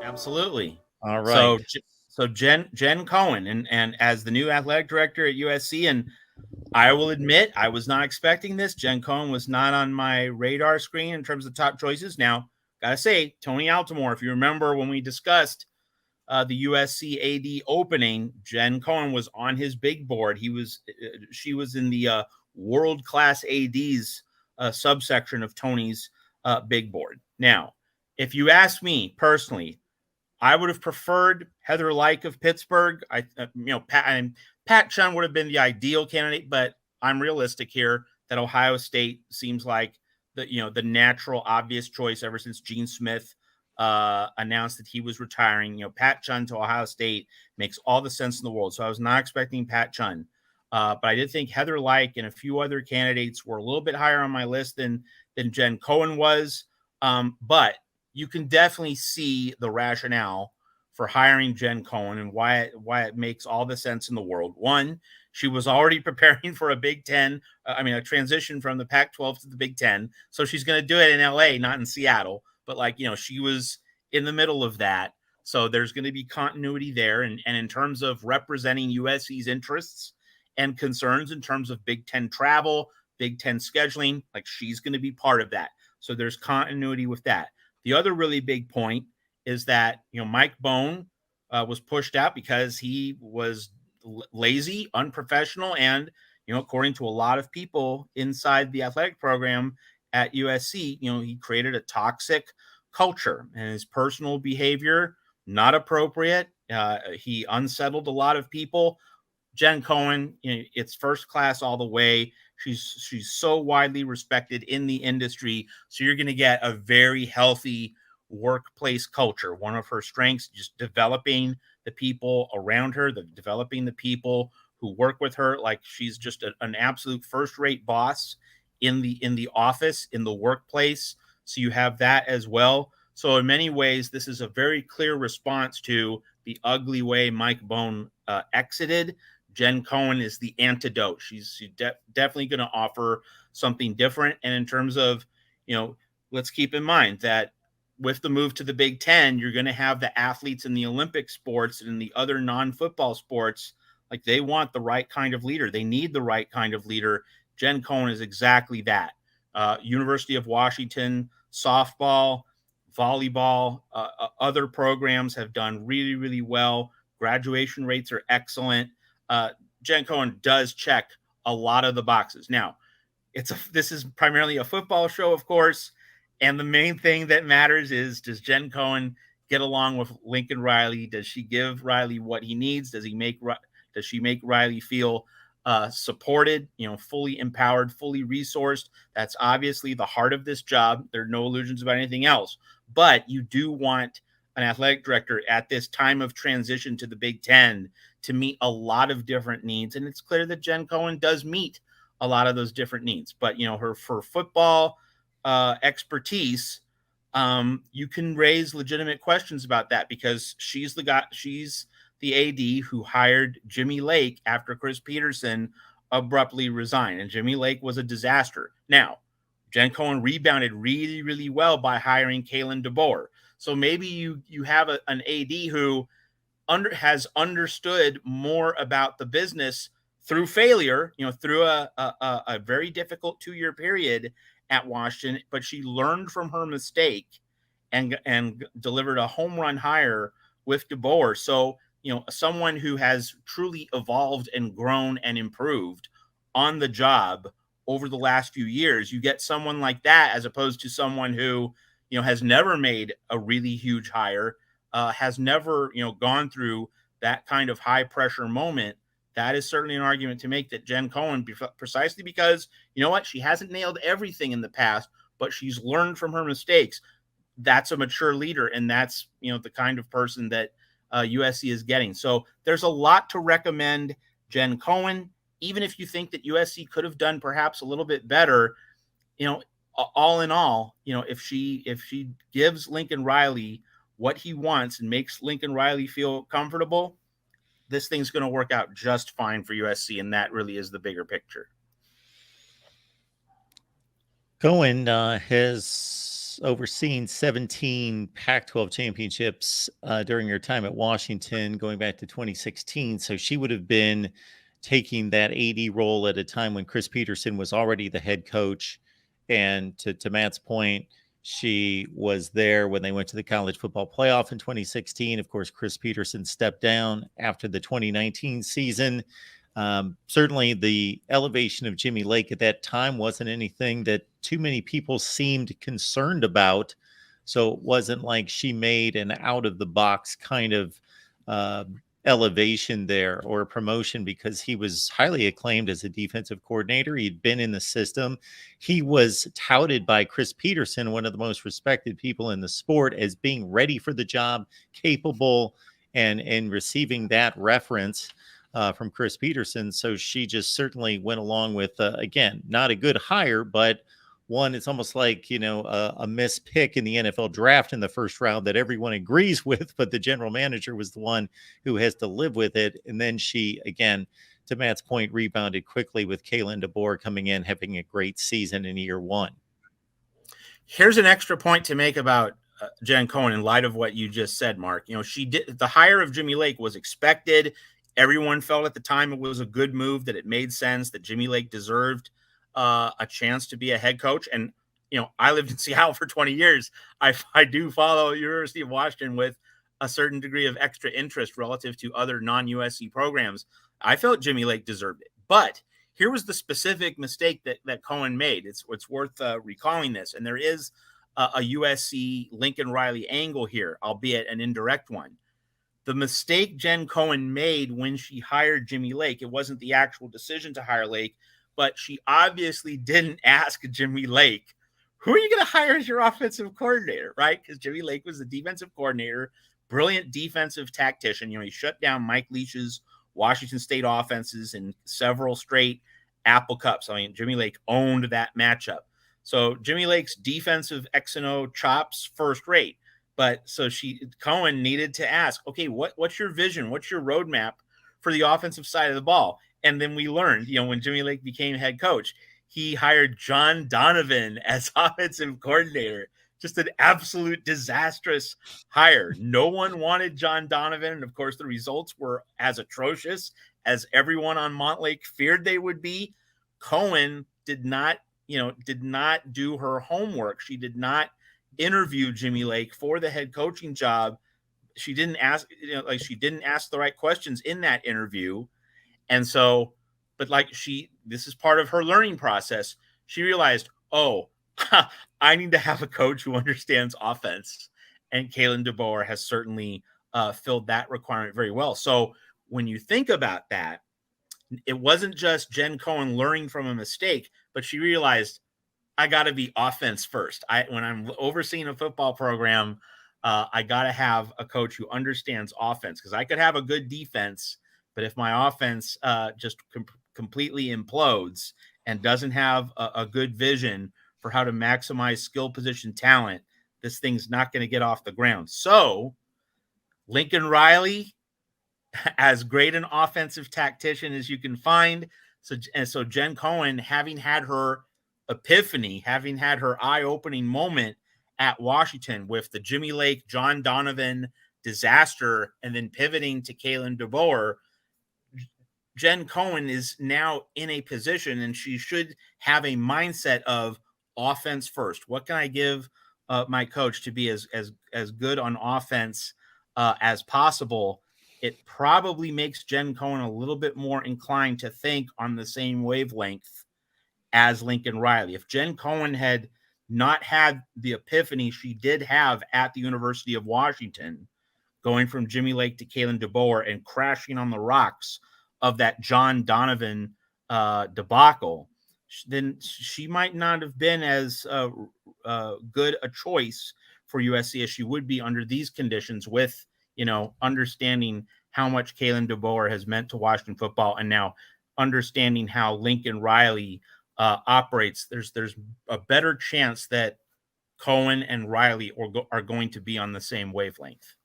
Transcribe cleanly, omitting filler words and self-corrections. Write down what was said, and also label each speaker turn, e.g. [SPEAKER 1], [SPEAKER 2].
[SPEAKER 1] Absolutely.
[SPEAKER 2] All right.
[SPEAKER 1] So Jen Cohen, and as the new athletic director at USC, and I will admit I was not expecting this. Jen Cohen was not on my radar screen in terms of top choices. Now, gotta say, Tony Altimore, if you remember when we discussed the USC AD opening, Jen Cohen was on his big board. She was in the world class ADs subsection of Tony's big board. Now, if you ask me personally, I would have preferred Heather Lyke of Pittsburgh. Pat Chun would have been the ideal candidate, but I'm realistic here that Ohio State seems like the natural, obvious choice ever since Gene Smith announced that he was retiring. Pat Chun to Ohio State makes all the sense in the world. So I was not expecting Pat Chun. But I did think Heather Lyke and a few other candidates were a little bit higher on my list than Jen Cohen was. But you can definitely see the rationale for hiring Jen Cohen and why it makes all the sense in the world. One, she was already preparing for a Big Ten, a transition from the Pac-12 to the Big Ten. So she's going to do it in LA, not in Seattle. But she was in the middle of that. So there's going to be continuity there. And in terms of representing USC's interests and concerns in terms of Big Ten travel, Big Ten scheduling, she's going to be part of that. So there's continuity with that. The other really big point is that, Mike Bohn was pushed out because he was lazy, unprofessional, and, according to a lot of people inside the athletic program at USC, he created a toxic culture, and his personal behavior, not appropriate. He unsettled a lot of people. Jen Cohen, it's first class all the way. She's so widely respected in the industry. So you're going to get a very healthy workplace culture. One of her strengths, just developing the people around her, developing the people who work with her. She's just an absolute first-rate boss in the office, in the workplace. So you have that as well. So in many ways, this is a very clear response to the ugly way Mike Bohn exited. Jen Cohen is the antidote. She's definitely going to offer something different. And in terms of, let's keep in mind that with the move to the Big Ten, you're going to have the athletes in the Olympic sports and in the other non-football sports. They want the right kind of leader. They need the right kind of leader. Jen Cohen is exactly that. University of Washington, softball, volleyball, other programs have done really, really well. Graduation rates are excellent. Jen Cohen does check a lot of the boxes. Now, this is primarily a football show, of course, and the main thing that matters is, does Jen Cohen get along with Lincoln Riley? Does she give Riley what he needs? Does she make Riley feel supported, fully empowered, fully resourced? That's obviously the heart of this job. There are no illusions about anything else. But you do want an athletic director at this time of transition to the Big Ten to meet a lot of different needs. And it's clear that Jen Cohen does meet a lot of those different needs. But, her football expertise, you can raise legitimate questions about that, because she's the AD who hired Jimmy Lake after Chris Peterson abruptly resigned. And Jimmy Lake was a disaster. Now, Jen Cohen rebounded really, really well by hiring Kalen DeBoer. So maybe you have an AD who has understood more about the business through failure, through a very difficult 2-year period at Washington, but she learned from her mistake and delivered a home run hire with DeBoer. So, someone who has truly evolved and grown and improved on the job over the last few years. You get someone like that as opposed to someone who, has never made a really huge hire, has never, gone through that kind of high pressure moment. That is certainly an argument to make that Jen Cohen, precisely because, she hasn't nailed everything in the past, but she's learned from her mistakes. That's a mature leader, and that's, the kind of person that USC is getting. So there's a lot to recommend Jen Cohen. Even if you think that USC could have done perhaps a little bit better, all in all, if she gives Lincoln Riley what he wants and makes Lincoln Riley feel comfortable, this thing's going to work out just fine for USC, and that really is the bigger picture.
[SPEAKER 2] Cohen has overseen 17 Pac-12 championships during her time at Washington, going back to 2016. So she would have been taking that AD role at a time when Chris Peterson was already the head coach. And to Matt's point, she was there when they went to the college football playoff in 2016. Of course, Chris Peterson stepped down after the 2019 season. Certainly, the elevation of Jimmy Lake at that time wasn't anything that too many people seemed concerned about. So it wasn't like she made an out of the box kind of elevation there or a promotion, because he was highly acclaimed as a defensive coordinator. He'd been in the system. He was touted by Chris Peterson, one of the most respected people in the sport, as being ready for the job, capable, and receiving that reference from Chris Peterson. So she just certainly went along with, again, not a good hire, but one, it's almost like, a missed pick in the NFL draft in the first round that everyone agrees with, but the general manager was the one who has to live with it. And then she, again, to Matt's point, rebounded quickly with Kalen DeBoer coming in, having a great season in year one.
[SPEAKER 1] Here's an extra point to make about Jen Cohen in light of what you just said, Mark. She did, the hire of Jimmy Lake was expected. Everyone felt at the time it was a good move, that it made sense, that Jimmy Lake deserved a chance to be a head coach. And, I lived in Seattle for 20 years. I do follow University of Washington with a certain degree of extra interest relative to other non-USC programs. I felt Jimmy Lake deserved it. But here was the specific mistake that Cohen made. It's worth recalling this. And there is a USC Lincoln Riley angle here, albeit an indirect one. The mistake Jen Cohen made when she hired Jimmy Lake, it wasn't the actual decision to hire Lake, but she obviously didn't ask Jimmy Lake, who are you going to hire as your offensive coordinator, right? Because Jimmy Lake was the defensive coordinator, brilliant defensive tactician. He shut down Mike Leach's Washington State offenses in several straight Apple Cups. Jimmy Lake owned that matchup. So Jimmy Lake's defensive X and O chops, first rate. But so Cohen needed to ask, okay, what's your vision? What's your roadmap for the offensive side of the ball? And then we learned, when Jimmy Lake became head coach, he hired John Donovan as offensive coordinator. Just an absolute disastrous hire. No one wanted John Donovan. And of course, the results were as atrocious as everyone on Montlake feared they would be. Cohen did not do her homework. She did not interview Jimmy Lake for the head coaching job. She didn't ask, she didn't ask the right questions in that interview. And so, but this is part of her learning process. She realized, I need to have a coach who understands offense. And Kalen DeBoer has certainly filled that requirement very well. So when you think about that, it wasn't just Jen Cohen learning from a mistake, but she realized, I got to be offense first. When I'm overseeing a football program, I got to have a coach who understands offense, because I could have a good defense, but if my offense just completely implodes and doesn't have a good vision for how to maximize skill position talent, this thing's not going to get off the ground. So Lincoln Riley, as great an offensive tactician as you can find. So Jen Cohen, having had her epiphany, having had her eye-opening moment at Washington with the Jimmy Lake, John Donovan disaster, and then pivoting to Kalen DeBoer, Jen Cohen is now in a position, and she should have a mindset of offense first. What can I give my coach to be as good on offense as possible? It probably makes Jen Cohen a little bit more inclined to think on the same wavelength as Lincoln Riley. If Jen Cohen had not had the epiphany she did have at the University of Washington, going from Jimmy Lake to Kalen DeBoer and crashing on the rocks of that John Donovan debacle, then she might not have been as good a choice for USC as she would be under these conditions, with understanding how much Kalen DeBoer has meant to Washington football, and now understanding how Lincoln Riley operates. There's a better chance that Cohen and Riley are going to be on the same wavelength.